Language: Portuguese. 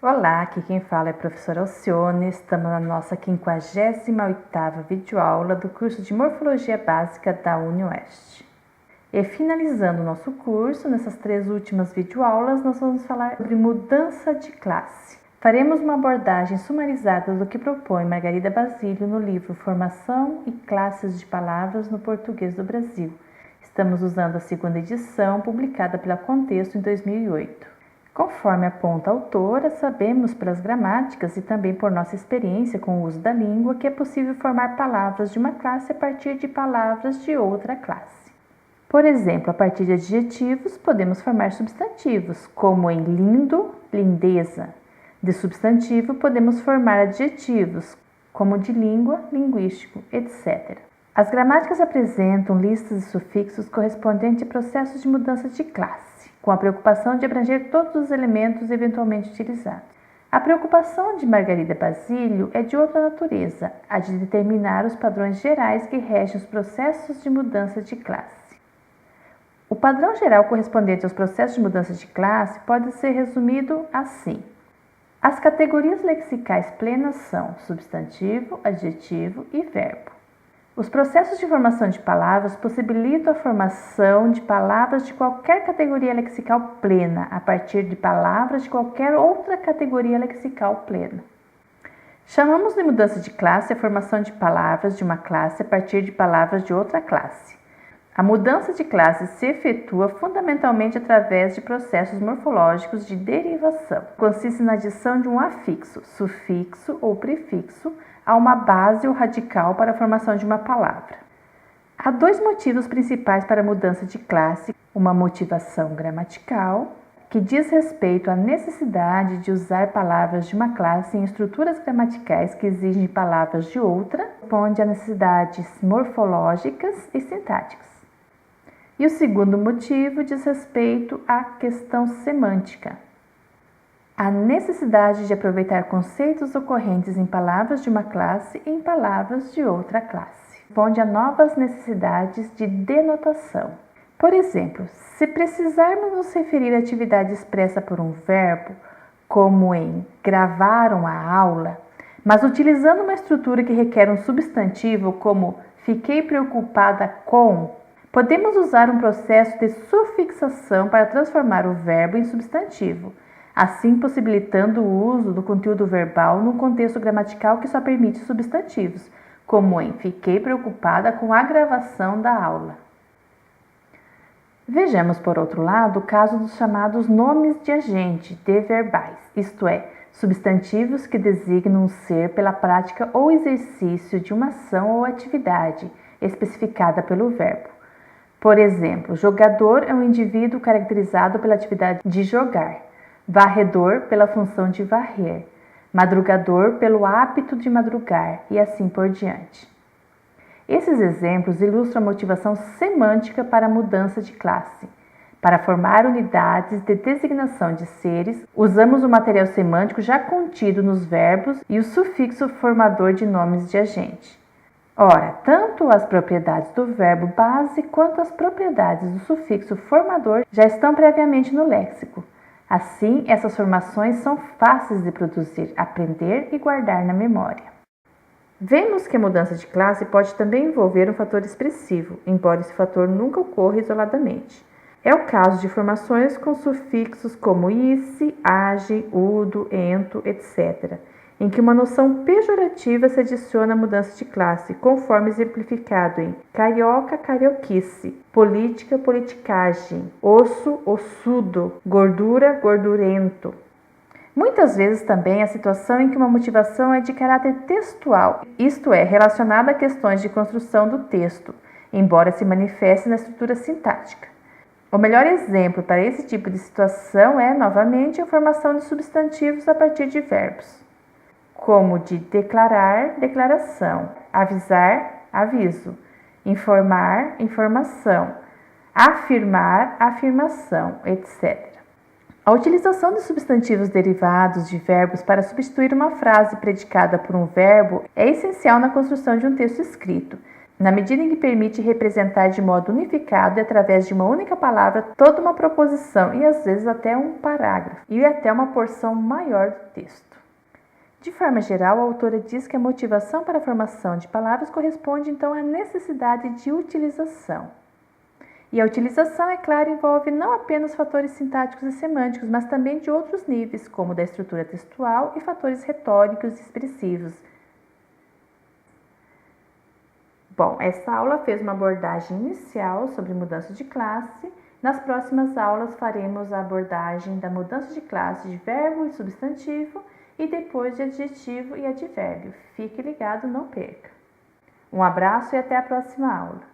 Olá, aqui quem fala é a professora Alcione. Estamos na nossa 58ª videoaula do curso de Morfologia Básica da UniOeste. E finalizando o nosso curso, nessas 3 últimas videoaulas, nós vamos falar sobre mudança de classe. Faremos uma abordagem sumarizada do que propõe Margarida Basílio no livro Formação e Classes de Palavras no Português do Brasil. Estamos usando a 2ª edição, publicada pela Contexto em 2008. Conforme aponta a autora, sabemos pelas gramáticas e também por nossa experiência com o uso da língua que é possível formar palavras de uma classe a partir de palavras de outra classe. Por exemplo, a partir de adjetivos, podemos formar substantivos, como em lindo, lindeza. De substantivo, podemos formar adjetivos, como de língua, linguístico, etc. As gramáticas apresentam listas de sufixos correspondentes a processos de mudança de classe, com a preocupação de abranger todos os elementos eventualmente utilizados. A preocupação de Margarida Basílio é de outra natureza, a de determinar os padrões gerais que regem os processos de mudança de classe. O padrão geral correspondente aos processos de mudança de classe pode ser resumido assim. As categorias lexicais plenas são substantivo, adjetivo e verbo. Os processos de formação de palavras possibilitam a formação de palavras de qualquer categoria lexical plena a partir de palavras de qualquer outra categoria lexical plena. Chamamos de mudança de classe a formação de palavras de uma classe a partir de palavras de outra classe. A mudança de classe se efetua fundamentalmente através de processos morfológicos de derivação. Consiste na adição de um afixo, sufixo ou prefixo a uma base ou radical para a formação de uma palavra. Há 2 motivos principais para a mudança de classe: uma motivação gramatical, que diz respeito à necessidade de usar palavras de uma classe em estruturas gramaticais que exigem palavras de outra, responde a necessidades morfológicas e sintáticas. E o segundo motivo diz respeito à questão semântica. A necessidade de aproveitar conceitos ocorrentes em palavras de uma classe e em palavras de outra classe. Responde a novas necessidades de denotação. Por exemplo, se precisarmos nos referir à atividade expressa por um verbo, como em gravaram a aula, mas utilizando uma estrutura que requer um substantivo, como fiquei preocupada com, podemos usar um processo de sufixação para transformar o verbo em substantivo, assim possibilitando o uso do conteúdo verbal num contexto gramatical que só permite substantivos, como em fiquei preocupada com a gravação da aula. Vejamos, por outro lado, o caso dos chamados nomes de agente, de verbais, isto é, substantivos que designam um ser pela prática ou exercício de uma ação ou atividade especificada pelo verbo. Por exemplo, jogador é um indivíduo caracterizado pela atividade de jogar, varredor pela função de varrer, madrugador pelo hábito de madrugar e assim por diante. Esses exemplos ilustram a motivação semântica para a mudança de classe. Para formar unidades de designação de seres, usamos o material semântico já contido nos verbos e o sufixo formador de nomes de agente. Ora, tanto as propriedades do verbo base quanto as propriedades do sufixo formador já estão previamente no léxico. Assim, essas formações são fáceis de produzir, aprender e guardar na memória. Vemos que a mudança de classe pode também envolver um fator expressivo, embora esse fator nunca ocorra isoladamente. É o caso de formações com sufixos como isse, age, udo, ento, etc., em que uma noção pejorativa se adiciona à mudança de classe, conforme exemplificado em carioca, carioquice, política, politicagem, osso, ossudo, gordura, gordurento. Muitas vezes também a situação em que uma motivação é de caráter textual, isto é, relacionada a questões de construção do texto, embora se manifeste na estrutura sintática. O melhor exemplo para esse tipo de situação é, novamente, a formação de substantivos a partir de verbos, como de declarar, declaração, avisar, aviso, informar, informação, afirmar, afirmação, etc. A utilização de substantivos derivados de verbos para substituir uma frase predicada por um verbo é essencial na construção de um texto escrito. na medida em que permite representar de modo unificado e através de uma única palavra toda uma proposição e às vezes até um parágrafo e até uma porção maior do texto. De forma geral, a autora diz que a motivação para a formação de palavras corresponde então à necessidade de utilização. E a utilização, é claro, envolve não apenas fatores sintáticos e semânticos, mas também de outros níveis, como da estrutura textual e fatores retóricos e expressivos. Bom, essa aula fez uma abordagem inicial sobre mudança de classe. Nas próximas aulas faremos a abordagem da mudança de classe de verbo e substantivo e depois de adjetivo e advérbio. Fique ligado, não perca. Um abraço e até a próxima aula.